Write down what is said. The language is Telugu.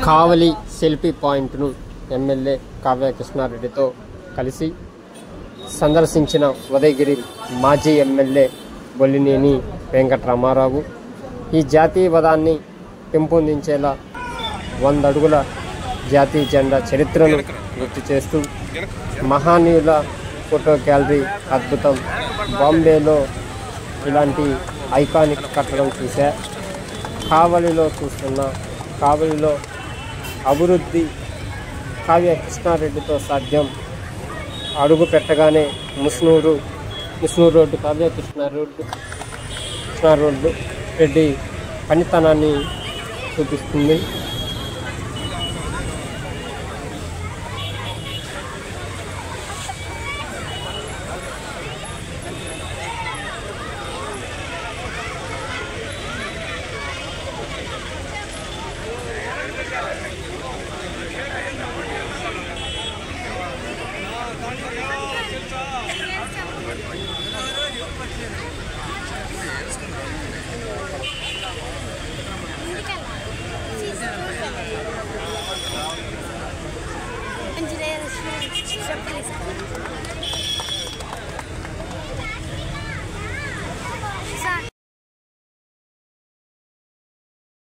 కావలి సెల్ఫీ పాయింట్ను ఎమ్మెల్యే కావ్య కృష్ణారెడ్డితో కలిసి సందర్శించిన ఉదయగిరి మాజీ ఎమ్మెల్యే బొల్లినేని వెంకటరామారావు ఈ జాతీయవాదాన్ని పెంపొందించేలా 100 అడుగుల జాతీయ జెండా చరిత్రను గుర్తు చేస్తూ మహానీయుల ఫోటో గ్యాలరీ అద్భుతం, బాంబేలో ఇలాంటి ఐకానిక్ కట్టడం చూసా, కావలిలో చూస్తున్న కావలిలో అభివృద్ధి కావ్య కృష్ణారెడ్డితో సాధ్యం. అడుగు పెట్టగానే ముస్నూరు రోడ్డు కావ్య కృష్ణారెడ్డి పనితనాన్ని చూపిస్తుంది. Engineer,